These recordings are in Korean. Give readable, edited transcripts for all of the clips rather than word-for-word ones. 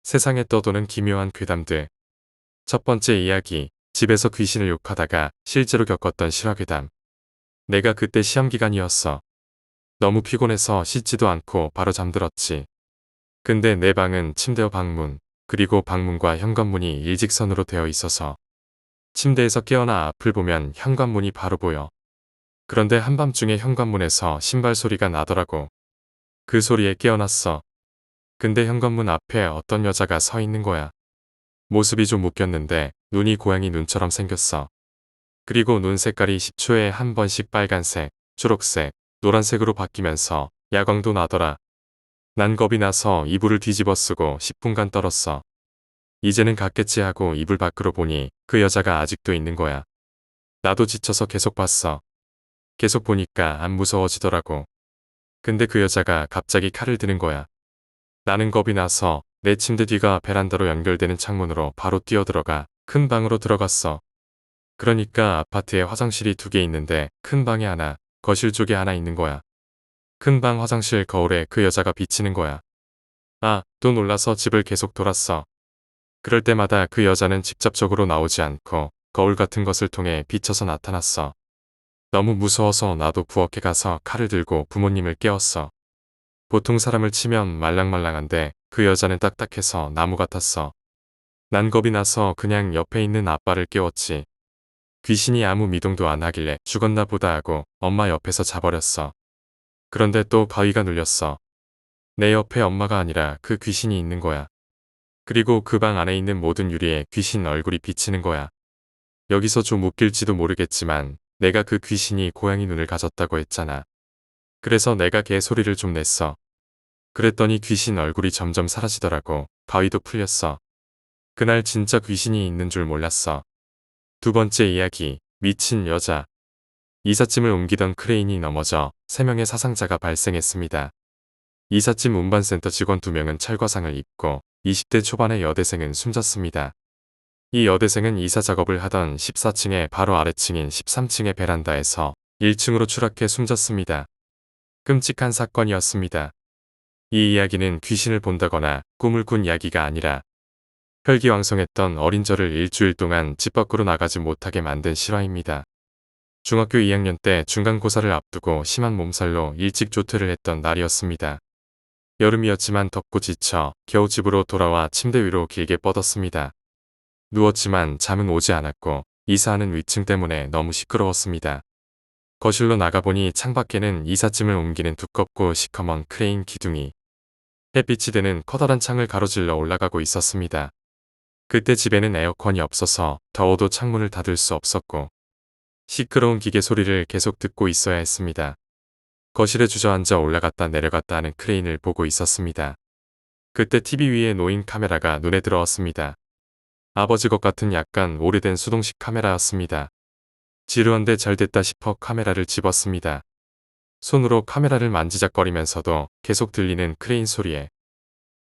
세상에 떠도는 기묘한 괴담들. 첫 번째 이야기, 집에서 귀신을 욕하다가 실제로 겪었던 실화괴담. 내가 그때 시험 기간이었어. 너무 피곤해서 씻지도 않고 바로 잠들었지. 근데 내 방은 침대와 방문, 그리고 방문과 현관문이 일직선으로 되어 있어서 침대에서 깨어나 앞을 보면 현관문이 바로 보여. 그런데 한밤중에 현관문에서 신발 소리가 나더라고. 그 소리에 깨어났어. 근데 현관문 앞에 어떤 여자가 서 있는 거야. 모습이 좀 웃겼는데 눈이 고양이 눈처럼 생겼어. 그리고 눈 색깔이 10초에 한 번씩 빨간색, 초록색, 노란색으로 바뀌면서 야광도 나더라. 난 겁이 나서 이불을 뒤집어 쓰고 10분간 떨었어. 이제는 갔겠지 하고 이불 밖으로 보니 그 여자가 아직도 있는 거야. 나도 지쳐서 계속 봤어. 계속 보니까 안 무서워지더라고. 근데 그 여자가 갑자기 칼을 드는 거야. 나는 겁이 나서 내 침대 뒤가 베란다로 연결되는 창문으로 바로 뛰어들어가 큰 방으로 들어갔어. 그러니까 아파트에 화장실이 2개 있는데 큰 방에 하나, 거실 쪽에 하나 있는 거야. 큰 방 화장실 거울에 그 여자가 비치는 거야. 또 놀라서 집을 계속 돌았어. 그럴 때마다 그 여자는 직접적으로 나오지 않고 거울 같은 것을 통해 비쳐서 나타났어. 너무 무서워서 나도 부엌에 가서 칼을 들고 부모님을 깨웠어. 보통 사람을 치면 말랑말랑한데 그 여자는 딱딱해서 나무 같았어. 난 겁이 나서 그냥 옆에 있는 아빠를 깨웠지. 귀신이 아무 미동도 안 하길래 죽었나 보다 하고 엄마 옆에서 자버렸어. 그런데 또 바위가 눌렸어. 내 옆에 엄마가 아니라 그 귀신이 있는 거야. 그리고 그 방 안에 있는 모든 유리에 귀신 얼굴이 비치는 거야. 여기서 좀 웃길지도 모르겠지만 내가 그 귀신이 고양이 눈을 가졌다고 했잖아. 그래서 내가 개소리를 좀 냈어. 그랬더니 귀신 얼굴이 점점 사라지더라고. 바위도 풀렸어. 그날 진짜 귀신이 있는 줄 몰랐어. 두 번째 이야기, 미친 여자. 이삿짐을 옮기던 크레인이 넘어져 3명의 사상자가 발생했습니다. 이삿짐 운반센터 직원 2명은 철과상을 입고 20대 초반의 여대생은 숨졌습니다. 이 여대생은 이사 작업을 하던 14층의 바로 아래층인 13층의 베란다에서 1층으로 추락해 숨졌습니다. 끔찍한 사건이었습니다. 이 이야기는 귀신을 본다거나 꿈을 꾼 이야기가 아니라 혈기왕성했던 어린 저를 일주일 동안 집 밖으로 나가지 못하게 만든 실화입니다. 중학교 2학년 때 중간고사를 앞두고 심한 몸살로 일찍 조퇴를 했던 날이었습니다. 여름이었지만 덥고 지쳐 겨우 집으로 돌아와 침대 위로 길게 뻗었습니다. 누웠지만 잠은 오지 않았고 이사하는 위층 때문에 너무 시끄러웠습니다. 거실로 나가보니 창밖에는 이삿짐을 옮기는 두껍고 시커먼 크레인 기둥이 햇빛이 되는 커다란 창을 가로질러 올라가고 있었습니다. 그때 집에는 에어컨이 없어서 더워도 창문을 닫을 수 없었고 시끄러운 기계 소리를 계속 듣고 있어야 했습니다. 거실에 주저앉아 올라갔다 내려갔다 하는 크레인을 보고 있었습니다. 그때 TV 위에 놓인 카메라가 눈에 들어왔습니다. 아버지 것 같은 약간 오래된 수동식 카메라였습니다. 지루한데 잘 됐다 싶어 카메라를 집었습니다. 손으로 카메라를 만지작거리면서도 계속 들리는 크레인 소리에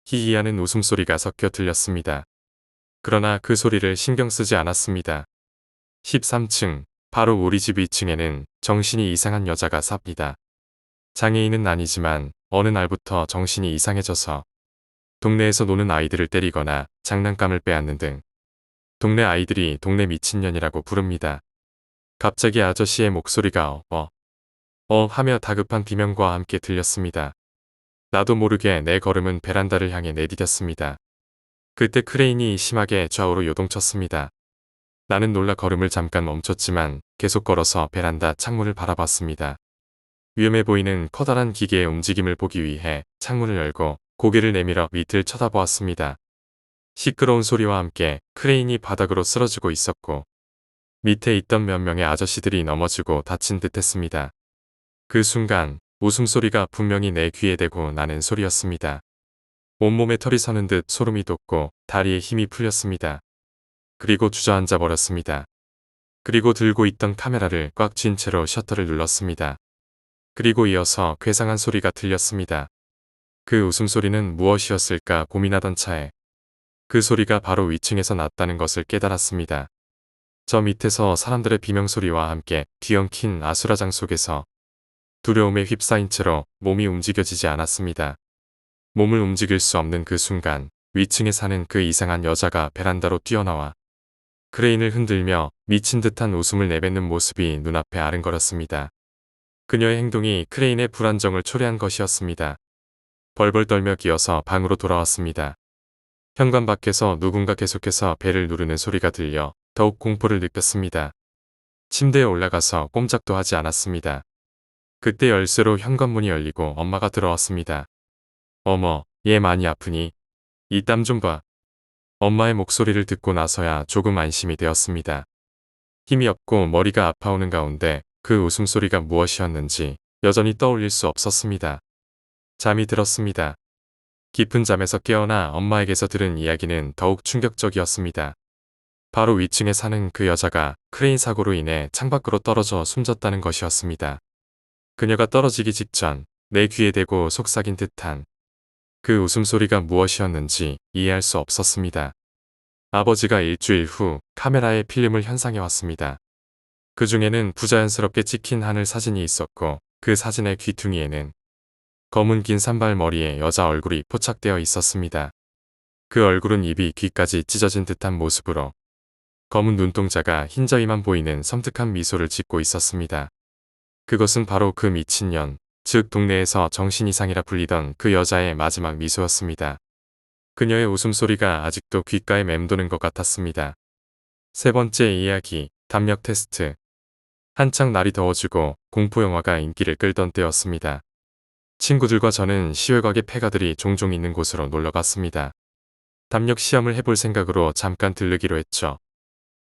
희희하는 웃음소리가 섞여 들렸습니다. 그러나 그 소리를 신경 쓰지 않았습니다. 13층, 바로 우리 집 2층에는 정신이 이상한 여자가 삽니다. 장애인은 아니지만 어느 날부터 정신이 이상해져서 동네에서 노는 아이들을 때리거나 장난감을 빼앗는 등 동네 아이들이 동네 미친년이라고 부릅니다. 갑자기 아저씨의 목소리가 하며 다급한 비명과 함께 들렸습니다. 나도 모르게 내 걸음은 베란다를 향해 내디뎠습니다. 그때 크레인이 심하게 좌우로 요동쳤습니다. 나는 놀라 걸음을 잠깐 멈췄지만 계속 걸어서 베란다 창문을 바라봤습니다. 위험해 보이는 커다란 기계의 움직임을 보기 위해 창문을 열고 고개를 내밀어 밑을 쳐다보았습니다. 시끄러운 소리와 함께 크레인이 바닥으로 쓰러지고 있었고 밑에 있던 몇 명의 아저씨들이 넘어지고 다친 듯 했습니다. 그 순간 웃음소리가 분명히 내 귀에 대고 나는 소리였습니다. 온몸에 털이 서는 듯 소름이 돋고 다리에 힘이 풀렸습니다. 그리고 주저앉아 버렸습니다. 그리고 들고 있던 카메라를 꽉 쥔 채로 셔터를 눌렀습니다. 그리고 이어서 괴상한 소리가 들렸습니다. 그 웃음소리는 무엇이었을까 고민하던 차에 그 소리가 바로 위층에서 났다는 것을 깨달았습니다. 저 밑에서 사람들의 비명소리와 함께 뒤엉킨 아수라장 속에서 두려움에 휩싸인 채로 몸이 움직여지지 않았습니다. 몸을 움직일 수 없는 그 순간 위층에 사는 그 이상한 여자가 베란다로 뛰어나와 크레인을 흔들며 미친 듯한 웃음을 내뱉는 모습이 눈앞에 아른거렸습니다. 그녀의 행동이 크레인의 불안정을 초래한 것이었습니다. 벌벌 떨며 기어서 방으로 돌아왔습니다. 현관 밖에서 누군가 계속해서 벨을 누르는 소리가 들려 더욱 공포를 느꼈습니다. 침대에 올라가서 꼼짝도 하지 않았습니다. 그때 열쇠로 현관문이 열리고 엄마가 들어왔습니다. 어머, 얘 많이 아프니? 이 땀 좀 봐. 엄마의 목소리를 듣고 나서야 조금 안심이 되었습니다. 힘이 없고 머리가 아파오는 가운데 그 웃음소리가 무엇이었는지 여전히 떠올릴 수 없었습니다. 잠이 들었습니다. 깊은 잠에서 깨어나 엄마에게서 들은 이야기는 더욱 충격적이었습니다. 바로 위층에 사는 그 여자가 크레인 사고로 인해 창밖으로 떨어져 숨졌다는 것이었습니다. 그녀가 떨어지기 직전 내 귀에 대고 속삭인 듯한 그 웃음소리가 무엇이었는지 이해할 수 없었습니다. 아버지가 일주일 후 카메라에 필름을 현상해 왔습니다. 그 중에는 부자연스럽게 찍힌 하늘 사진이 있었고 그 사진의 귀퉁이에는 검은 긴 산발머리에 여자 얼굴이 포착되어 있었습니다. 그 얼굴은 입이 귀까지 찢어진 듯한 모습으로 검은 눈동자가 흰저위만 보이는 섬뜩한 미소를 짓고 있었습니다. 그것은 바로 그 미친년, 즉 동네에서 정신 이상이라 불리던 그 여자의 마지막 미소였습니다. 그녀의 웃음소리가 아직도 귓가에 맴도는 것 같았습니다. 세 번째 이야기, 담력 테스트. 한창 날이 더워지고 공포영화가 인기를 끌던 때였습니다. 친구들과 저는 시외곽의 폐가들이 종종 있는 곳으로 놀러갔습니다. 담력 시험을 해볼 생각으로 잠깐 들르기로 했죠.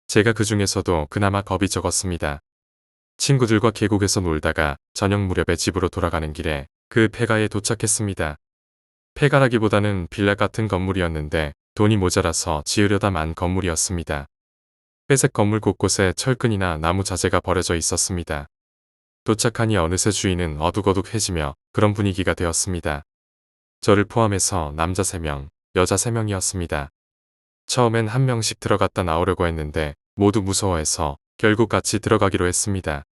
제가 그 중에서도 그나마 겁이 적었습니다. 친구들과 계곡에서 놀다가 저녁 무렵에 집으로 돌아가는 길에 그 폐가에 도착했습니다. 폐가라기보다는 빌라 같은 건물이었는데 돈이 모자라서 지으려다만 건물이었습니다. 회색 건물 곳곳에 철근이나 나무 자재가 버려져 있었습니다. 도착하니 어느새 주인은 어둑어둑해지며 그런 분위기가 되었습니다. 저를 포함해서 남자 3명, 여자 3명이었습니다. 처음엔 한 명씩 들어갔다 나오려고 했는데 모두 무서워해서 결국 같이 들어가기로 했습니다.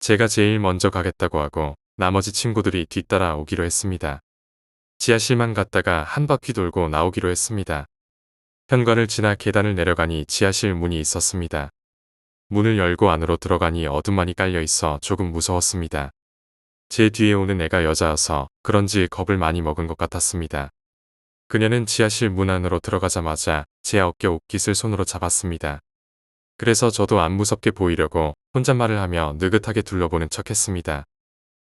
제가 제일 먼저 가겠다고 하고 나머지 친구들이 뒤따라 오기로 했습니다. 지하실만 갔다가 한 바퀴 돌고 나오기로 했습니다. 현관을 지나 계단을 내려가니 지하실 문이 있었습니다. 문을 열고 안으로 들어가니 어둠만이 깔려 있어 조금 무서웠습니다. 제 뒤에 오는 애가 여자여서 그런지 겁을 많이 먹은 것 같았습니다. 그녀는 지하실 문 안으로 들어가자마자 제 어깨 옷깃을 손으로 잡았습니다. 그래서 저도 안 무섭게 보이려고 혼잣말을 하며 느긋하게 둘러보는 척했습니다.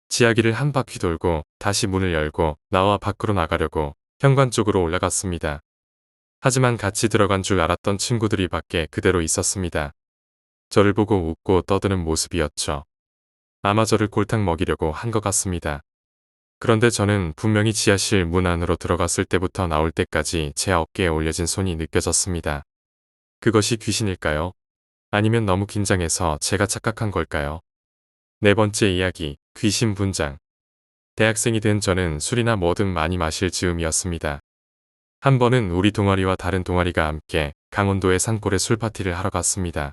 지하길을 한 바퀴 돌고 다시 문을 열고 나와 밖으로 나가려고 현관 쪽으로 올라갔습니다. 하지만 같이 들어간 줄 알았던 친구들이 밖에 그대로 있었습니다. 저를 보고 웃고 떠드는 모습이었죠. 아마 저를 골탕 먹이려고 한 것 같습니다. 그런데 저는 분명히 지하실 문 안으로 들어갔을 때부터 나올 때까지 제 어깨에 올려진 손이 느껴졌습니다. 그것이 귀신일까요? 아니면 너무 긴장해서 제가 착각한 걸까요? 네 번째 이야기, 귀신 분장. 대학생이 된 저는 술이나 뭐든 많이 마실 즈음이었습니다. 한 번은 우리 동아리와 다른 동아리가 함께 강원도의 산골에 술파티를 하러 갔습니다.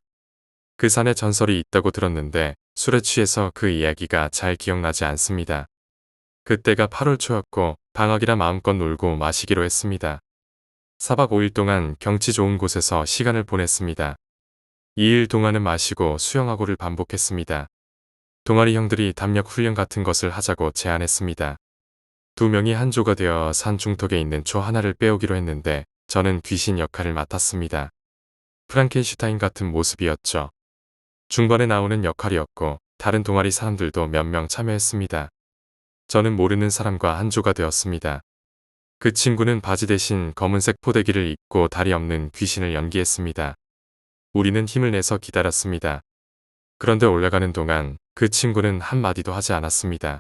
그 산에 전설이 있다고 들었는데 술에 취해서 그 이야기가 잘 기억나지 않습니다. 그때가 8월 초였고 방학이라 마음껏 놀고 마시기로 했습니다. 4박 5일 동안 경치 좋은 곳에서 시간을 보냈습니다. 2일 동안은 마시고 수영하고를 반복했습니다. 동아리 형들이 담력 훈련 같은 것을 하자고 제안했습니다. 2명이 한 조가 되어 산 중턱에 있는 초 하나를 빼오기로 했는데 저는 귀신 역할을 맡았습니다. 프랑켄슈타인 같은 모습이었죠. 중반에 나오는 역할이었고 다른 동아리 사람들도 몇 명 참여했습니다. 저는 모르는 사람과 한 조가 되었습니다. 그 친구는 바지 대신 검은색 포대기를 입고 다리 없는 귀신을 연기했습니다. 우리는 힘을 내서 기다렸습니다. 그런데 올라가는 동안 그 친구는 한마디도 하지 않았습니다.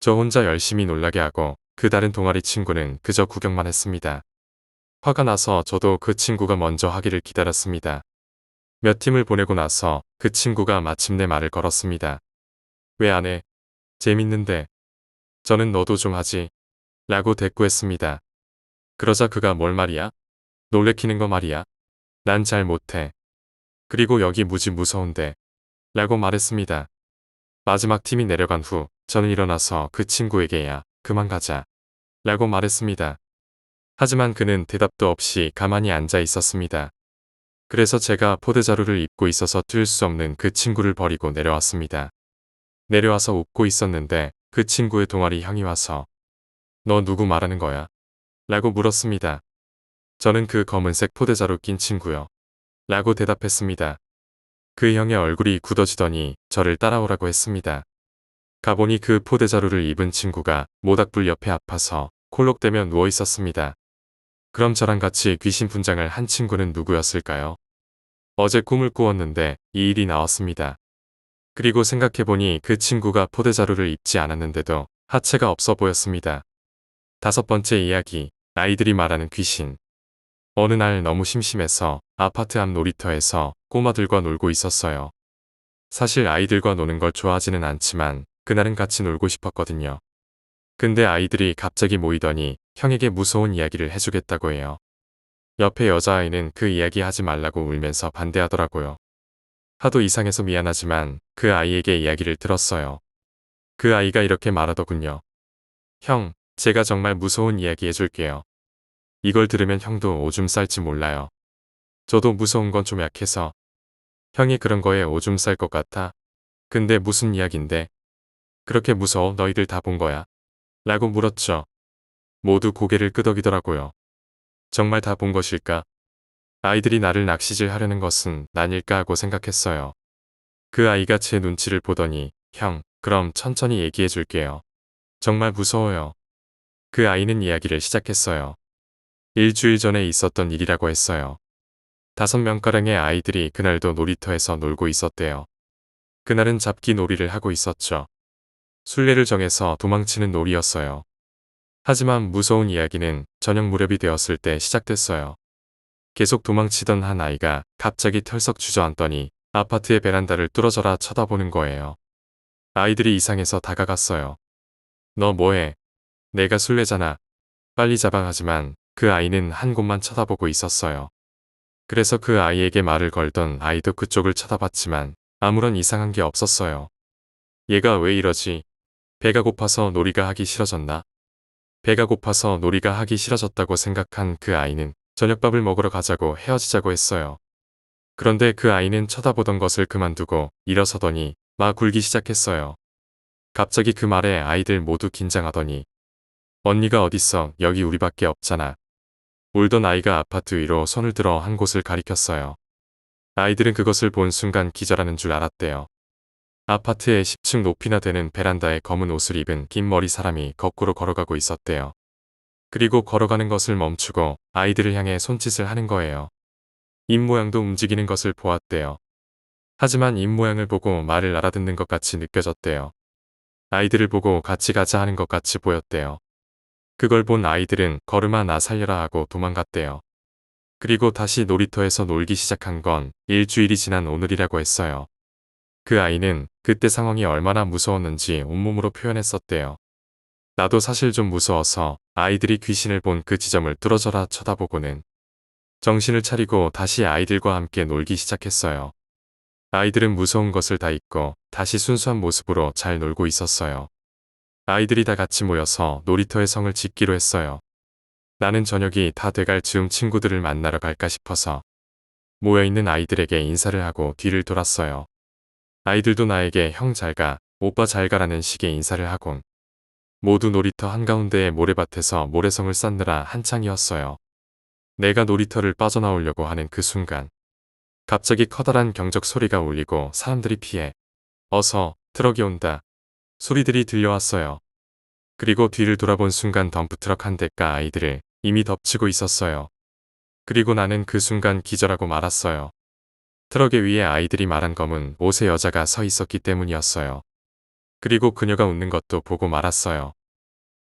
저 혼자 열심히 놀라게 하고 그 다른 동아리 친구는 그저 구경만 했습니다. 화가 나서 저도 그 친구가 먼저 하기를 기다렸습니다. 몇 팀을 보내고 나서 그 친구가 마침내 말을 걸었습니다. 왜 안 해? 재밌는데. 저는 너도 좀 하지. 라고 대꾸했습니다. 그러자 그가 뭘 말이야? 놀래키는 거 말이야. 난 잘 못해. 그리고 여기 무지 무서운데. 라고 말했습니다. 마지막 팀이 내려간 후 저는 일어나서 그 친구에게 야, 그만 가자. 라고 말했습니다. 하지만 그는 대답도 없이 가만히 앉아 있었습니다. 그래서 제가 포대자루를 입고 있어서 뛸 수 없는 그 친구를 버리고 내려왔습니다. 내려와서 웃고 있었는데 그 친구의 동아리 형이 와서 너 누구 말하는 거야? 라고 물었습니다. 저는 그 검은색 포대자루 낀 친구요. 라고 대답했습니다. 그 형의 얼굴이 굳어지더니 저를 따라오라고 했습니다. 가보니 그 포대자루를 입은 친구가 모닥불 옆에 아파서 콜록대며 누워 있었습니다. 그럼 저랑 같이 귀신 분장을 한 친구는 누구였을까요? 어제 꿈을 꾸었는데 이 일이 나왔습니다. 그리고 생각해보니 그 친구가 포대자루를 입지 않았는데도 하체가 없어 보였습니다. 5번째 이야기, 아이들이 말하는 귀신. 어느 날 너무 심심해서 아파트 앞 놀이터에서 꼬마들과 놀고 있었어요. 사실 아이들과 노는 걸 좋아하지는 않지만 그날은 같이 놀고 싶었거든요. 근데 아이들이 갑자기 모이더니 형에게 무서운 이야기를 해주겠다고 해요. 옆에 여자아이는 그 이야기 하지 말라고 울면서 반대하더라고요. 하도 이상해서 미안하지만 그 아이에게 이야기를 들었어요. 그 아이가 이렇게 말하더군요. 형, 제가 정말 무서운 이야기 해줄게요. 이걸 들으면 형도 오줌 쌀지 몰라요. 저도 무서운 건 좀 약해서. 형이 그런 거에 오줌 쌀 것 같아? 근데 무슨 이야기인데? 그렇게 무서워 너희들 다 본 거야? 라고 물었죠. 모두 고개를 끄덕이더라고요. 정말 다 본 것일까? 아이들이 나를 낚시질 하려는 것은 난일까 하고 생각했어요. 그 아이가 제 눈치를 보더니 형, 그럼 천천히 얘기해 줄게요. 정말 무서워요. 그 아이는 이야기를 시작했어요. 일주일 전에 있었던 일이라고 했어요. 5명가량의 아이들이 그날도 놀이터에서 놀고 있었대요. 그날은 잡기 놀이를 하고 있었죠. 순례를 정해서 도망치는 놀이였어요. 하지만 무서운 이야기는 저녁 무렵이 되었을 때 시작됐어요. 계속 도망치던 한 아이가 갑자기 털썩 주저앉더니 아파트의 베란다를 뚫어져라 쳐다보는 거예요. 아이들이 이상해서 다가갔어요. 너 뭐해? 내가 술래잖아. 빨리 잡아. 하지만 그 아이는 한 곳만 쳐다보고 있었어요. 그래서 그 아이에게 말을 걸던 아이도 그쪽을 쳐다봤지만 아무런 이상한 게 없었어요. 얘가 왜 이러지? 배가 고파서 놀이가 하기 싫어졌나? 배가 고파서 놀이가 하기 싫어졌다고 생각한 그 아이는 저녁밥을 먹으러 가자고 헤어지자고 했어요. 그런데 그 아이는 쳐다보던 것을 그만두고 일어서더니 막 굴기 시작했어요. 갑자기 그 말에 아이들 모두 긴장하더니 언니가 어딨어? 여기 우리밖에 없잖아. 울던 아이가 아파트 위로 손을 들어 한 곳을 가리켰어요. 아이들은 그것을 본 순간 기절하는 줄 알았대요. 아파트의 10층 높이나 되는 베란다에 검은 옷을 입은 긴 머리 사람이 거꾸로 걸어가고 있었대요. 그리고 걸어가는 것을 멈추고 아이들을 향해 손짓을 하는 거예요. 입 모양도 움직이는 것을 보았대요. 하지만 입 모양을 보고 말을 알아듣는 것 같이 느껴졌대요. 아이들을 보고 같이 가자 하는 것 같이 보였대요. 그걸 본 아이들은 걸음아 나 살려라 하고 도망갔대요. 그리고 다시 놀이터에서 놀기 시작한 건 일주일이 지난 오늘이라고 했어요. 그 아이는 그때 상황이 얼마나 무서웠는지 온몸으로 표현했었대요. 나도 사실 좀 무서워서 아이들이 귀신을 본 그 지점을 뚫어져라 쳐다보고는 정신을 차리고 다시 아이들과 함께 놀기 시작했어요. 아이들은 무서운 것을 다 잊고 다시 순수한 모습으로 잘 놀고 있었어요. 아이들이 다 같이 모여서 놀이터의 성을 짓기로 했어요. 나는 저녁이 다 돼갈 즈음 친구들을 만나러 갈까 싶어서 모여있는 아이들에게 인사를 하고 뒤를 돌았어요. 아이들도 나에게 형 잘가, 오빠 잘가라는 식의 인사를 하곤 모두 놀이터 한가운데의 모래밭에서 모래성을 쌓느라 한창이었어요. 내가 놀이터를 빠져나오려고 하는 그 순간 갑자기 커다란 경적 소리가 울리고 사람들이 피해 어서 트럭이 온다 소리들이 들려왔어요. 그리고 뒤를 돌아본 순간 덤프트럭 한 대가 아이들을 이미 덮치고 있었어요. 그리고 나는 그 순간 기절하고 말았어요. 트럭에 위에 아이들이 말한 검은 옷의 여자가 서 있었기 때문이었어요. 그리고 그녀가 웃는 것도 보고 말았어요.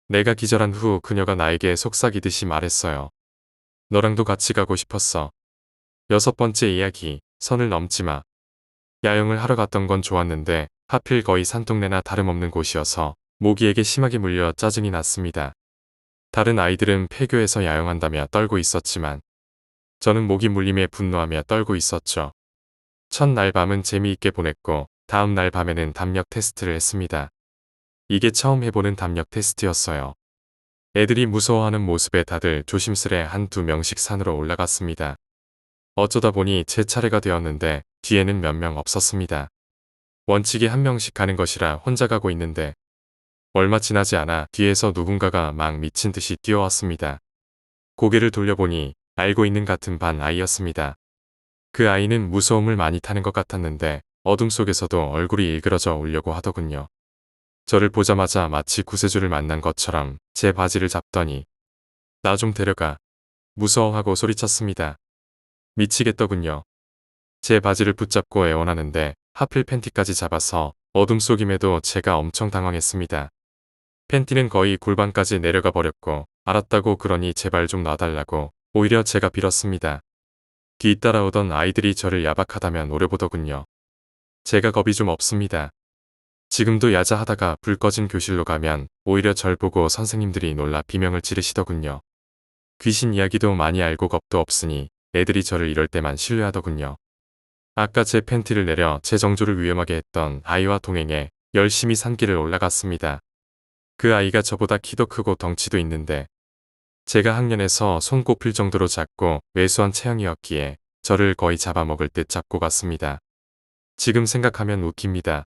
내가 기절한 후 그녀가 나에게 속삭이듯이 말했어요. 너랑도 같이 가고 싶었어. 6번째 이야기, 선을 넘지 마. 야영을 하러 갔던 건 좋았는데 하필 거의 산동네나 다름없는 곳이어서 모기에게 심하게 물려 짜증이 났습니다. 다른 아이들은 폐교에서 야영한다며 떨고 있었지만 저는 모기 물림에 분노하며 떨고 있었죠. 첫날 밤은 재미있게 보냈고 다음 날 밤에는 담력 테스트를 했습니다. 이게 처음 해보는 담력 테스트였어요. 애들이 무서워하는 모습에 다들 조심스레 한두 명씩 산으로 올라갔습니다. 어쩌다 보니 제 차례가 되었는데 뒤에는 몇 명 없었습니다. 원칙이 한 명씩 가는 것이라 혼자 가고 있는데 얼마 지나지 않아 뒤에서 누군가가 막 미친 듯이 뛰어왔습니다. 고개를 돌려보니 알고 있는 같은 반 아이였습니다. 그 아이는 무서움을 많이 타는 것 같았는데 어둠 속에서도 얼굴이 일그러져 오려고 하더군요. 저를 보자마자 마치 구세주를 만난 것처럼 제 바지를 잡더니 나 좀 데려가. 무서워하고 소리쳤습니다. 미치겠더군요. 제 바지를 붙잡고 애원하는데 하필 팬티까지 잡아서 어둠 속임에도 제가 엄청 당황했습니다. 팬티는 거의 골반까지 내려가 버렸고 알았다고 그러니 제발 좀 놔달라고 오히려 제가 빌었습니다. 뒤따라오던 아이들이 저를 야박하다면 오려보더군요. 제가 겁이 좀 없습니다. 지금도 야자하다가 불 꺼진 교실로 가면 오히려 절 보고 선생님들이 놀라 비명을 지르시더군요. 귀신 이야기도 많이 알고 겁도 없으니 애들이 저를 이럴 때만 신뢰하더군요. 아까 제 팬티를 내려 제 정조를 위험하게 했던 아이와 동행해 열심히 산길을 올라갔습니다. 그 아이가 저보다 키도 크고 덩치도 있는데 제가 학년에서 손꼽힐 정도로 작고 왜소한 체형이었기에 저를 거의 잡아먹을 듯 잡고 갔습니다. 지금 생각하면 웃깁니다.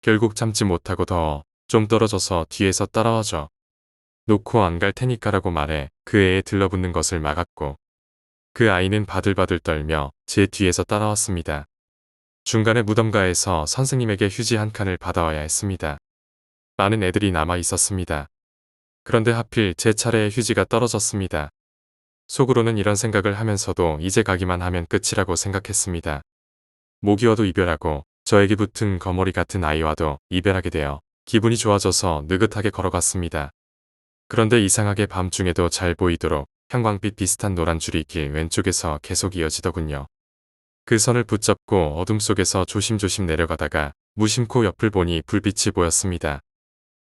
결국 참지 못하고 더 좀 떨어져서 뒤에서 따라와줘. 놓고 안 갈 테니까라고 말해 그 애에 들러붙는 것을 막았고 그 아이는 바들바들 떨며 제 뒤에서 따라왔습니다. 중간에 무덤가에서 선생님에게 휴지 한 칸을 받아와야 했습니다. 많은 애들이 남아 있었습니다. 그런데 하필 제 차례에 휴지가 떨어졌습니다. 속으로는 이런 생각을 하면서도 이제 가기만 하면 끝이라고 생각했습니다. 모기와도 이별하고 저에게 붙은 거머리 같은 아이와도 이별하게 되어 기분이 좋아져서 느긋하게 걸어갔습니다. 그런데 이상하게 밤중에도 잘 보이도록 형광빛 비슷한 노란 줄이 길 왼쪽에서 계속 이어지더군요. 그 선을 붙잡고 어둠 속에서 조심조심 내려가다가 무심코 옆을 보니 불빛이 보였습니다.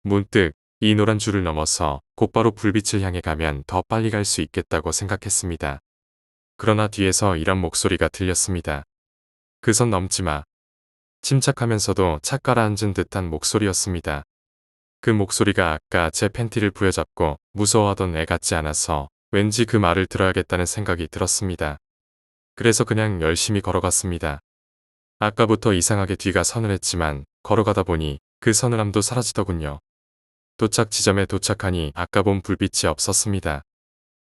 문득 이 노란 줄을 넘어서 곧바로 불빛을 향해 가면 더 빨리 갈 수 있겠다고 생각했습니다. 그러나 뒤에서 이런 목소리가 들렸습니다. 그 선 넘지 마. 침착하면서도 착 가라앉은 듯한 목소리였습니다. 그 목소리가 아까 제 팬티를 부여잡고 무서워하던 애 같지 않아서 왠지 그 말을 들어야겠다는 생각이 들었습니다. 그래서 그냥 열심히 걸어갔습니다. 아까부터 이상하게 뒤가 서늘했지만 걸어가다 보니 그 서늘함도 사라지더군요. 도착 지점에 도착하니 아까 본 불빛이 없었습니다.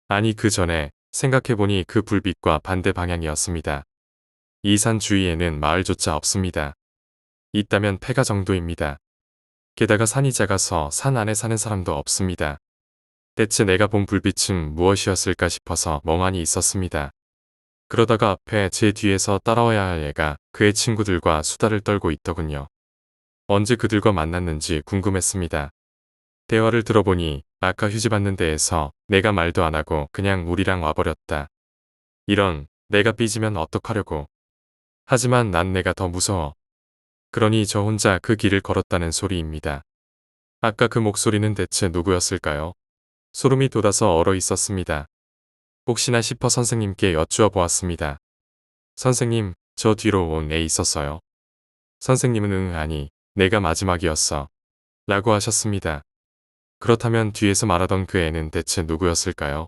아니 그 전에 생각해보니 그 불빛과 반대 방향이었습니다. 이 산 주위에는 마을조차 없습니다. 있다면 폐가 정도입니다. 게다가 산이 작아서 산 안에 사는 사람도 없습니다. 대체 내가 본 불빛은 무엇이었을까 싶어서 멍하니 있었습니다. 그러다가 앞에 제 뒤에서 따라와야 할 애가 그의 친구들과 수다를 떨고 있더군요. 언제 그들과 만났는지 궁금했습니다. 대화를 들어보니 아까 휴지 받는 데에서 내가 말도 안 하고 그냥 우리랑 와버렸다. 이런, 내가 삐지면 어떡하려고. 하지만 난 내가 더 무서워. 그러니 저 혼자 그 길을 걸었다는 소리입니다. 아까 그 목소리는 대체 누구였을까요? 소름이 돋아서 얼어 있었습니다. 혹시나 싶어 선생님께 여쭈어 보았습니다. 선생님, 저 뒤로 온 애 있었어요. 선생님은 응 아니, 내가 마지막이었어. 라고 하셨습니다. 그렇다면 뒤에서 말하던 그 애는 대체 누구였을까요?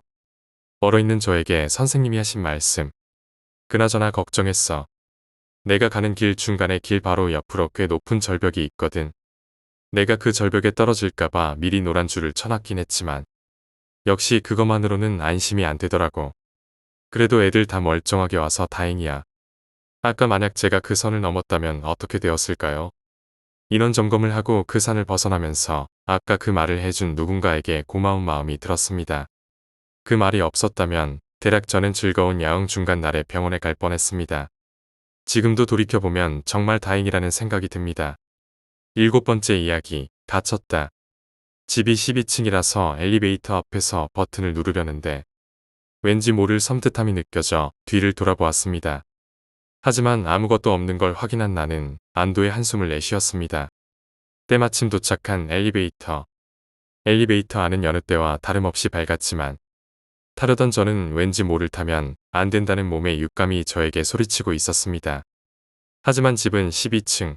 얼어있는 저에게 선생님이 하신 말씀. 그나저나 걱정했어. 내가 가는 길 중간에 길 바로 옆으로 꽤 높은 절벽이 있거든. 내가 그 절벽에 떨어질까봐 미리 노란 줄을 쳐놨긴 했지만 역시 그것만으로는 안심이 안 되더라고. 그래도 애들 다 멀쩡하게 와서 다행이야. 아까 만약 제가 그 선을 넘었다면 어떻게 되었을까요? 인원 점검을 하고 그 산을 벗어나면서 아까 그 말을 해준 누군가에게 고마운 마음이 들었습니다. 그 말이 없었다면 대략 저는 즐거운 야영 중간 날에 병원에 갈 뻔했습니다. 지금도 돌이켜보면 정말 다행이라는 생각이 듭니다. 7번째 이야기, 갇혔다. 집이 12층이라서 엘리베이터 앞에서 버튼을 누르려는데 왠지 모를 섬뜩함이 느껴져 뒤를 돌아보았습니다. 하지만 아무것도 없는 걸 확인한 나는 안도의 한숨을 내쉬었습니다. 때마침 도착한 엘리베이터. 엘리베이터 안은 여느 때와 다름없이 밝았지만 타려던 저는 왠지 모를 타면 안 된다는 몸의 육감이 저에게 소리치고 있었습니다. 하지만 집은 12층.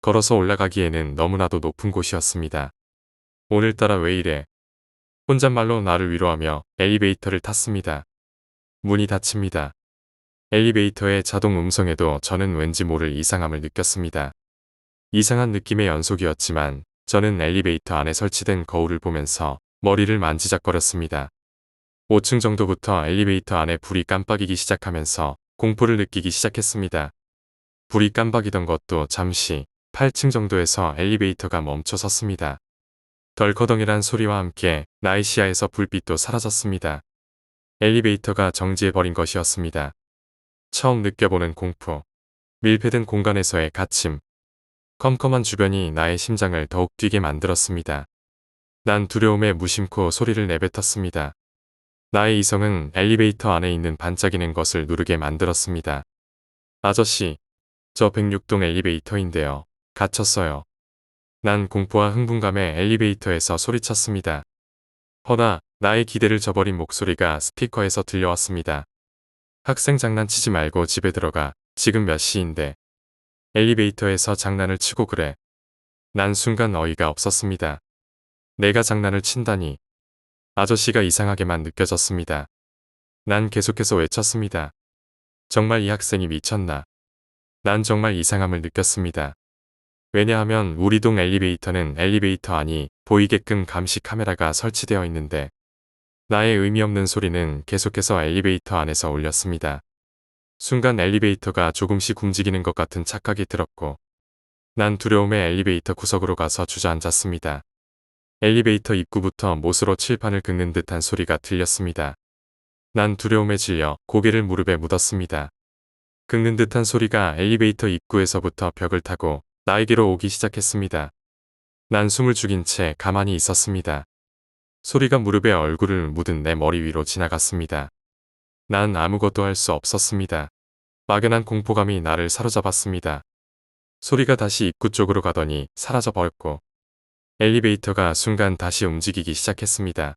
걸어서 올라가기에는 너무나도 높은 곳이었습니다. 오늘따라 왜 이래? 혼잣말로 나를 위로하며 엘리베이터를 탔습니다. 문이 닫힙니다. 엘리베이터의 자동 음성에도 저는 왠지 모를 이상함을 느꼈습니다. 이상한 느낌의 연속이었지만 저는 엘리베이터 안에 설치된 거울을 보면서 머리를 만지작거렸습니다. 5층 정도부터 엘리베이터 안에 불이 깜빡이기 시작하면서 공포를 느끼기 시작했습니다. 불이 깜빡이던 것도 잠시 8층 정도에서 엘리베이터가 멈춰 섰습니다. 덜커덩이란 소리와 함께 나의 시야에서 불빛도 사라졌습니다. 엘리베이터가 정지해버린 것이었습니다. 처음 느껴보는 공포, 밀폐된 공간에서의 갇힘, 컴컴한 주변이 나의 심장을 더욱 뛰게 만들었습니다. 난 두려움에 무심코 소리를 내뱉었습니다. 나의 이성은 엘리베이터 안에 있는 반짝이는 것을 누르게 만들었습니다. 아저씨, 저 106동 엘리베이터인데요. 갇혔어요. 난 공포와 흥분감에 엘리베이터에서 소리쳤습니다. 허나 나의 기대를 저버린 목소리가 스피커에서 들려왔습니다. 학생 장난치지 말고 집에 들어가. 지금 몇 시인데. 엘리베이터에서 장난을 치고 그래. 난 순간 어이가 없었습니다. 내가 장난을 친다니. 아저씨가 이상하게만 느껴졌습니다. 난 계속해서 외쳤습니다. 정말 이 학생이 미쳤나. 난 정말 이상함을 느꼈습니다. 왜냐하면 우리 동 엘리베이터는 엘리베이터 안이 보이게끔 감시 카메라가 설치되어 있는데 나의 의미 없는 소리는 계속해서 엘리베이터 안에서 울렸습니다. 순간 엘리베이터가 조금씩 움직이는 것 같은 착각이 들었고 난 두려움에 엘리베이터 구석으로 가서 주저앉았습니다. 엘리베이터 입구부터 못으로 칠판을 긁는 듯한 소리가 들렸습니다. 난 두려움에 질려 고개를 무릎에 묻었습니다. 긁는 듯한 소리가 엘리베이터 입구에서부터 벽을 타고 나에게로 오기 시작했습니다. 난 숨을 죽인 채 가만히 있었습니다. 소리가 무릎에 얼굴을 묻은 내 머리 위로 지나갔습니다. 난 아무것도 할 수 없었습니다. 막연한 공포감이 나를 사로잡았습니다. 소리가 다시 입구 쪽으로 가더니 사라져버렸고 엘리베이터가 순간 다시 움직이기 시작했습니다.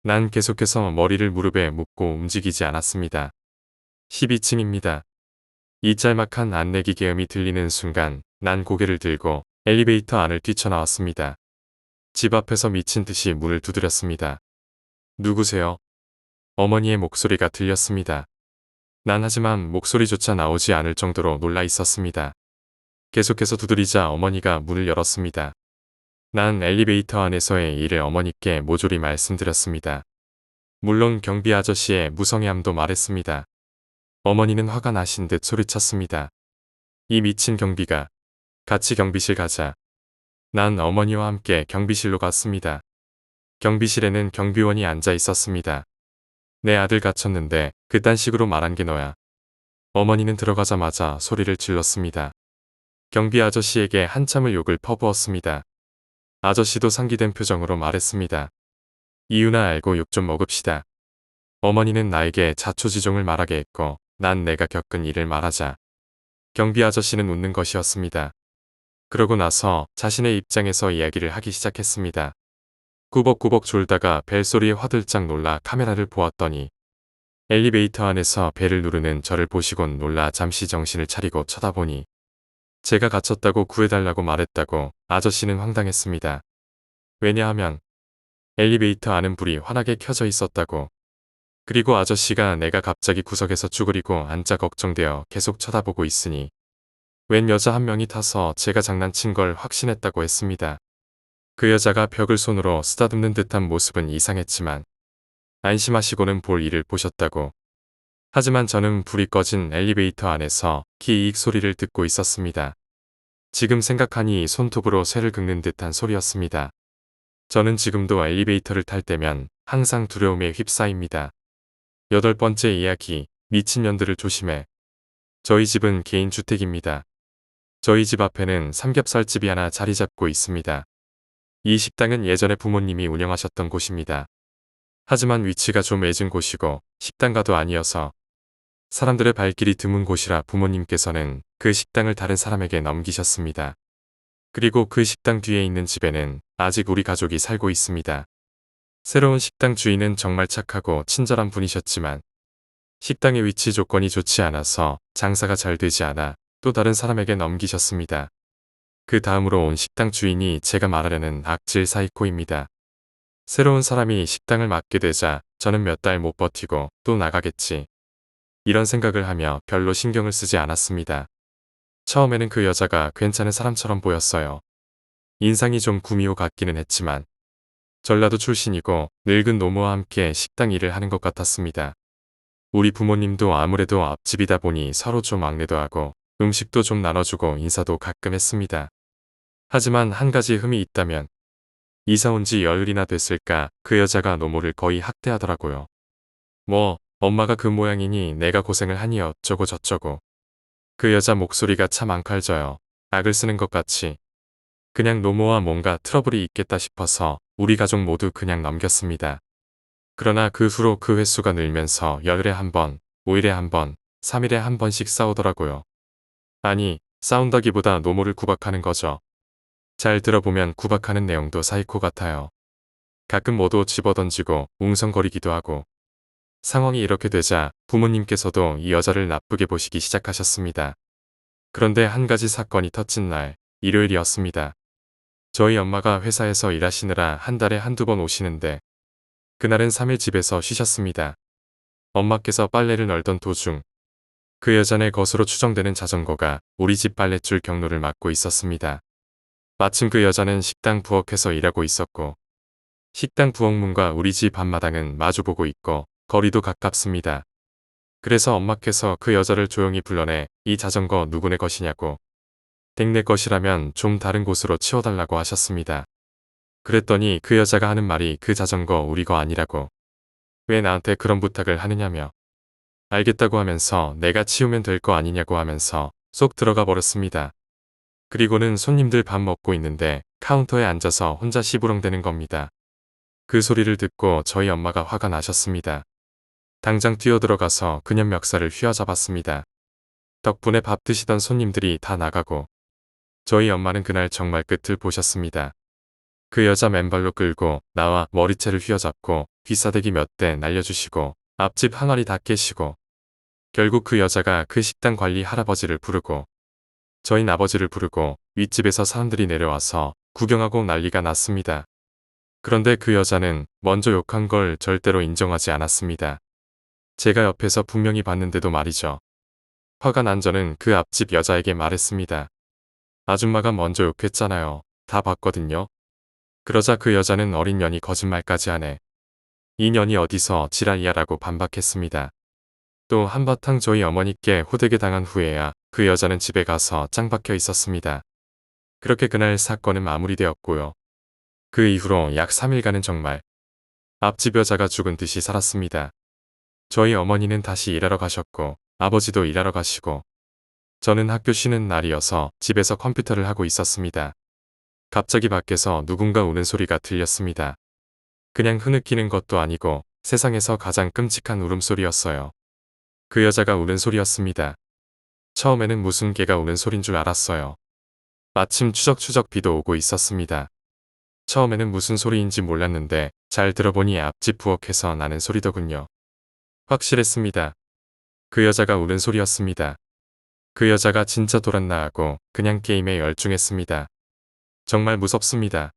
난 계속해서 머리를 무릎에 묻고 움직이지 않았습니다. 12층입니다. 이 짤막한 안내 기계음이 들리는 순간 난 고개를 들고 엘리베이터 안을 뛰쳐나왔습니다. 집 앞에서 미친 듯이 문을 두드렸습니다. 누구세요? 어머니의 목소리가 들렸습니다. 난 하지만 목소리조차 나오지 않을 정도로 놀라 있었습니다. 계속해서 두드리자 어머니가 문을 열었습니다. 난 엘리베이터 안에서의 일을 어머니께 모조리 말씀드렸습니다. 물론 경비 아저씨의 무성의함도 말했습니다. 어머니는 화가 나신 듯 소리쳤습니다. 이 미친 경비가. 같이 경비실 가자. 난 어머니와 함께 경비실로 갔습니다. 경비실에는 경비원이 앉아 있었습니다. 내 아들 갇혔는데 그딴 식으로 말한 게 너야. 어머니는 들어가자마자 소리를 질렀습니다. 경비 아저씨에게 한참을 욕을 퍼부었습니다. 아저씨도 상기된 표정으로 말했습니다. 이유나 알고 욕 좀 먹읍시다. 어머니는 나에게 자초지종을 말하게 했고 난 내가 겪은 일을 말하자. 경비 아저씨는 웃는 것이었습니다. 그러고 나서 자신의 입장에서 이야기를 하기 시작했습니다. 꾸벅꾸벅 졸다가 벨소리에 화들짝 놀라 카메라를 보았더니 엘리베이터 안에서 벨을 누르는 저를 보시곤 놀라 잠시 정신을 차리고 쳐다보니 제가 갇혔다고 구해달라고 말했다고 아저씨는 황당했습니다. 왜냐하면 엘리베이터 안은 불이 환하게 켜져 있었다고. 그리고 아저씨가 내가 갑자기 구석에서 쭈그리고 앉아 걱정되어 계속 쳐다보고 있으니 웬 여자 한 명이 타서 제가 장난친 걸 확신했다고 했습니다. 그 여자가 벽을 손으로 쓰다듬는 듯한 모습은 이상했지만 안심하시고는 볼 일을 보셨다고. 하지만 저는 불이 꺼진 엘리베이터 안에서 기익 소리를 듣고 있었습니다. 지금 생각하니 손톱으로 쇠를 긁는 듯한 소리였습니다. 저는 지금도 엘리베이터를 탈 때면 항상 두려움에 휩싸입니다. 8번째 이야기, 미친년들을 조심해. 저희 집은 개인주택입니다. 저희 집 앞에는 삼겹살집이 하나 자리 잡고 있습니다. 이 식당은 예전에 부모님이 운영하셨던 곳입니다. 하지만 위치가 좀 외진 곳이고 식당가도 아니어서 사람들의 발길이 드문 곳이라 부모님께서는 그 식당을 다른 사람에게 넘기셨습니다. 그리고 그 식당 뒤에 있는 집에는 아직 우리 가족이 살고 있습니다. 새로운 식당 주인은 정말 착하고 친절한 분이셨지만 식당의 위치 조건이 좋지 않아서 장사가 잘 되지 않아 또 다른 사람에게 넘기셨습니다. 그 다음으로 온 식당 주인이 제가 말하려는 악질 사이코입니다. 새로운 사람이 식당을 맡게 되자 저는 몇 달 못 버티고 또 나가겠지. 이런 생각을 하며 별로 신경을 쓰지 않았습니다. 처음에는 그 여자가 괜찮은 사람처럼 보였어요. 인상이 좀 구미호 같기는 했지만 전라도 출신이고 늙은 노모와 함께 식당 일을 하는 것 같았습니다. 우리 부모님도 아무래도 앞집이다 보니 서로 좀 왕래도 하고 음식도 좀 나눠주고 인사도 가끔 했습니다. 하지만 한 가지 흠이 있다면 이사 온 지 열흘이나 됐을까 그 여자가 노모를 거의 학대하더라고요. 뭐 엄마가 그 모양이니 내가 고생을 하니 어쩌고 저쩌고. 그 여자 목소리가 참 앙칼져요. 악을 쓰는 것 같이. 그냥 노모와 뭔가 트러블이 있겠다 싶어서 우리 가족 모두 그냥 넘겼습니다. 그러나 그 후로 그 횟수가 늘면서 열흘에 한 번, 5일에 한 번, 3일에 한 번씩 싸우더라고요. 아니, 싸운다기보다 노모를 구박하는 거죠. 잘 들어보면 구박하는 내용도 사이코 같아요. 가끔 뭐도 집어던지고 웅성거리기도 하고. 상황이 이렇게 되자 부모님께서도 이 여자를 나쁘게 보시기 시작하셨습니다. 그런데 한 가지 사건이 터진 날, 일요일이었습니다. 저희 엄마가 회사에서 일하시느라 한 달에 한두 번 오시는데 그날은 3일 집에서 쉬셨습니다. 엄마께서 빨래를 널던 도중 그 여자네 것으로 추정되는 자전거가 우리 집 빨랫줄 경로를 막고 있었습니다. 마침 그 여자는 식당 부엌에서 일하고 있었고 식당 부엌문과 우리 집 앞마당은 마주보고 있고 거리도 가깝습니다. 그래서 엄마께서 그 여자를 조용히 불러내 이 자전거 누구네 것이냐고 댁내 것이라면 좀 다른 곳으로 치워달라고 하셨습니다. 그랬더니 그 여자가 하는 말이 그 자전거 우리 거 아니라고. 왜 나한테 그런 부탁을 하느냐며. 알겠다고 하면서 내가 치우면 될 거 아니냐고 하면서 쏙 들어가 버렸습니다. 그리고는 손님들 밥 먹고 있는데 카운터에 앉아서 혼자 시부렁대는 겁니다. 그 소리를 듣고 저희 엄마가 화가 나셨습니다. 당장 뛰어들어가서 그년 멱살을 휘어잡았습니다. 덕분에 밥 드시던 손님들이 다 나가고 저희 엄마는 그날 정말 끝을 보셨습니다. 그 여자 맨발로 끌고 나와 머리채를 휘어잡고 귀싸대기 몇 대 날려주시고 앞집 항아리 다 깨시고 결국 그 여자가 그 식당 관리 할아버지를 부르고 저희 아버지를 부르고 윗집에서 사람들이 내려와서 구경하고 난리가 났습니다. 그런데 그 여자는 먼저 욕한 걸 절대로 인정하지 않았습니다. 제가 옆에서 분명히 봤는데도 말이죠. 화가 난 저는 그 앞집 여자에게 말했습니다. 아줌마가 먼저 욕했잖아요. 다 봤거든요. 그러자 그 여자는 어린 년이 거짓말까지 하네. 이 년이 어디서 지랄이야라고 반박했습니다. 또 한바탕 저희 어머니께 호되게 당한 후에야 그 여자는 집에 가서 짱 박혀 있었습니다. 그렇게 그날 사건은 마무리되었고요. 그 이후로 약 3일간은 정말 앞집 여자가 죽은 듯이 살았습니다. 저희 어머니는 다시 일하러 가셨고 아버지도 일하러 가시고 저는 학교 쉬는 날이어서 집에서 컴퓨터를 하고 있었습니다. 갑자기 밖에서 누군가 우는 소리가 들렸습니다. 그냥 흐느끼는 것도 아니고 세상에서 가장 끔찍한 울음소리였어요. 그 여자가 우는 소리였습니다. 처음에는 무슨 개가 우는 소린 줄 알았어요. 마침 추적추적 비도 오고 있었습니다. 처음에는 무슨 소리인지 몰랐는데 잘 들어보니 앞집 부엌에서 나는 소리더군요. 확실했습니다. 그 여자가 우는 소리였습니다. 그 여자가 진짜 돌았나 하고 그냥 게임에 열중했습니다. 정말 무섭습니다.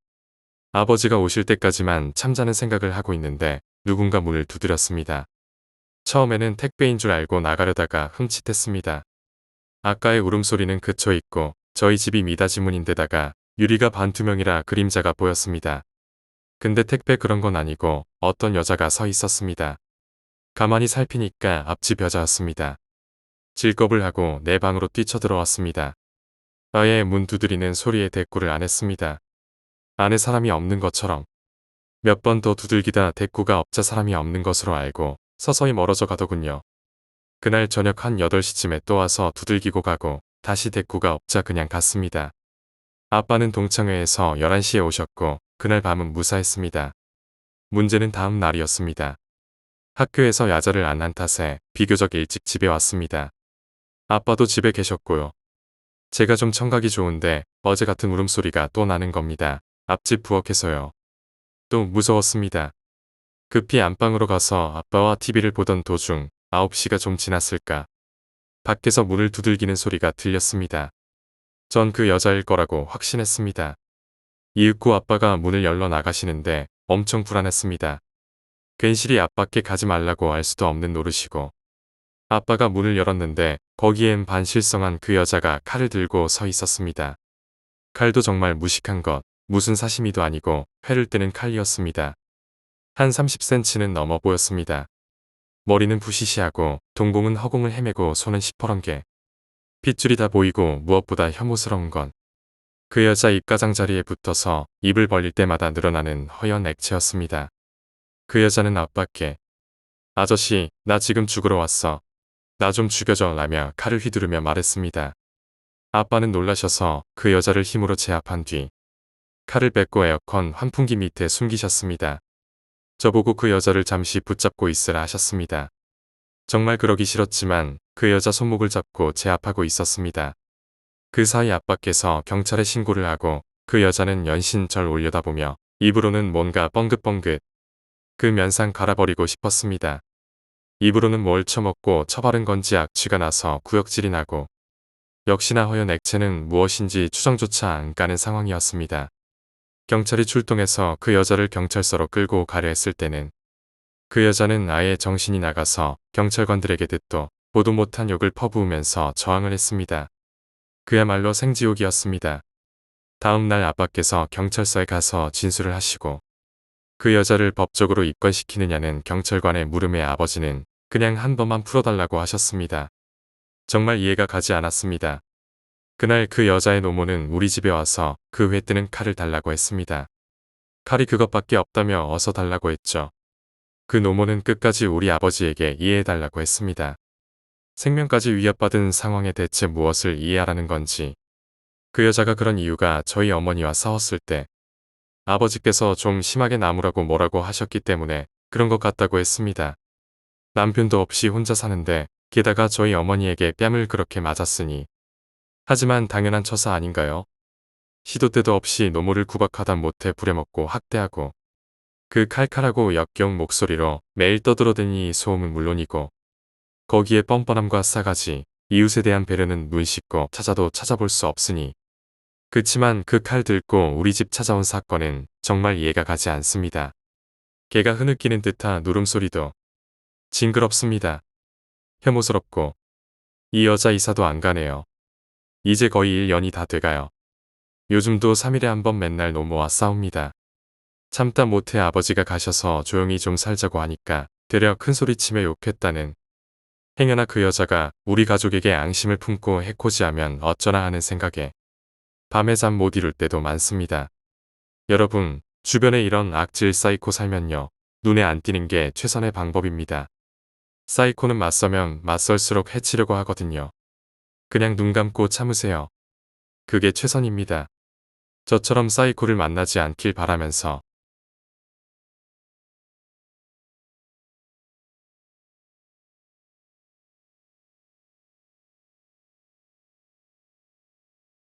아버지가 오실 때까지만 참자는 생각을 하고 있는데 누군가 문을 두드렸습니다. 처음에는 택배인 줄 알고 나가려다가 흠칫했습니다. 아까의 울음소리는 그쳐 있고 저희 집이 미닫이 문인데다가 유리가 반투명이라 그림자가 보였습니다. 근데 택배 그런 건 아니고 어떤 여자가 서 있었습니다. 가만히 살피니까 앞집 여자였습니다. 질겁을 하고 내 방으로 뛰쳐들어왔습니다. 아예 문 두드리는 소리에 대꾸를 안 했습니다. 안에 사람이 없는 것처럼. 몇 번 더 두들기다 대꾸가 없자 사람이 없는 것으로 알고 서서히 멀어져 가더군요. 그날 저녁 한 8시쯤에 또 와서 두들기고 가고 다시 대꾸가 없자 그냥 갔습니다. 아빠는 동창회에서 11시에 오셨고 그날 밤은 무사했습니다. 문제는 다음 날이었습니다. 학교에서 야자를 안 한 탓에 비교적 일찍 집에 왔습니다. 아빠도 집에 계셨고요. 제가 좀 청각이 좋은데 어제 같은 울음소리가 또 나는 겁니다. 앞집 부엌에서요. 또 무서웠습니다. 급히 안방으로 가서 아빠와 TV를 보던 도중 9시가 좀 지났을까. 밖에서 문을 두들기는 소리가 들렸습니다. 전 그 여자일 거라고 확신했습니다. 이윽고 아빠가 문을 열러 나가시는데 엄청 불안했습니다. 괜시리 아빠께 가지 말라고 할 수도 없는 노릇이고. 아빠가 문을 열었는데 거기엔 반실성한 그 여자가 칼을 들고 서 있었습니다. 칼도 정말 무식한 것, 무슨 사시미도 아니고 회를 뜨는 칼이었습니다. 한 30cm는 넘어 보였습니다. 머리는 부시시하고 동공은 허공을 헤매고 손은 시퍼런 게 핏줄이 다 보이고 무엇보다 혐오스러운 건 그 여자 입가장자리에 붙어서 입을 벌릴 때마다 늘어나는 허연 액체였습니다. 그 여자는 아빠께 아저씨, 나 지금 죽으러 왔어. 나 좀 죽여줘 라며 칼을 휘두르며 말했습니다. 아빠는 놀라셔서 그 여자를 힘으로 제압한 뒤 칼을 뺏고 에어컨 환풍기 밑에 숨기셨습니다. 저보고 그 여자를 잠시 붙잡고 있으라 하셨습니다. 정말 그러기 싫었지만 그 여자 손목을 잡고 제압하고 있었습니다. 그 사이 아빠께서 경찰에 신고를 하고 그 여자는 연신 절 올려다보며 입으로는 뭔가 뻥긋뻥긋 그 면상 갈아버리고 싶었습니다. 입으로는 뭘 처먹고 처바른 건지 악취가 나서 구역질이 나고 역시나 허연 액체는 무엇인지 추정조차 안 가는 상황이었습니다. 경찰이 출동해서 그 여자를 경찰서로 끌고 가려 했을 때는 그 여자는 아예 정신이 나가서 경찰관들에게 듣도 보도 못한 욕을 퍼부으면서 저항을 했습니다. 그야말로 생지옥이었습니다. 다음 날 아빠께서 경찰서에 가서 진술을 하시고 그 여자를 법적으로 입건시키느냐는 경찰관의 물음에 아버지는 그냥 한 번만 풀어달라고 하셨습니다. 정말 이해가 가지 않았습니다. 그날 그 여자의 노모는 우리 집에 와서 그 회 뜨는 칼을 달라고 했습니다. 칼이 그것밖에 없다며 어서 달라고 했죠. 그 노모는 끝까지 우리 아버지에게 이해해달라고 했습니다. 생명까지 위협받은 상황에 대체 무엇을 이해하라는 건지. 그 여자가 그런 이유가 저희 어머니와 싸웠을 때 아버지께서 좀 심하게 나무라고 뭐라고 하셨기 때문에 그런 것 같다고 했습니다. 남편도 없이 혼자 사는데 게다가 저희 어머니에게 뺨을 그렇게 맞았으니. 하지만 당연한 처사 아닌가요? 시도 때도 없이 노모를 구박하다 못해 부려먹고 학대하고 그 칼칼하고 역겨운 목소리로 매일 떠들어대니 소음은 물론이고 거기에 뻔뻔함과 싸가지, 이웃에 대한 배려는 눈 씻고 찾아도 찾아볼 수 없으니. 그치만 그 칼 들고 우리 집 찾아온 사건은 정말 이해가 가지 않습니다. 개가 흐느끼는 듯한 누름소리도 징그럽습니다. 혐오스럽고 이 여자 이사도 안 가네요. 이제 거의 1년이 다 돼가요. 요즘도 3일에 한 번 맨날 노모와 싸웁니다. 참다 못해 아버지가 가셔서 조용히 좀 살자고 하니까 되려 큰소리치며 욕했다는. 행여나 그 여자가 우리 가족에게 앙심을 품고 해코지하면 어쩌나 하는 생각에 밤에 잠 못 이룰 때도 많습니다. 여러분, 주변에 이런 악질 사이코 살면요. 눈에 안 띄는 게 최선의 방법입니다. 사이코는 맞서면 맞설수록 해치려고 하거든요. 그냥 눈 감고 참으세요. 그게 최선입니다. 저처럼 사이코를 만나지 않길 바라면서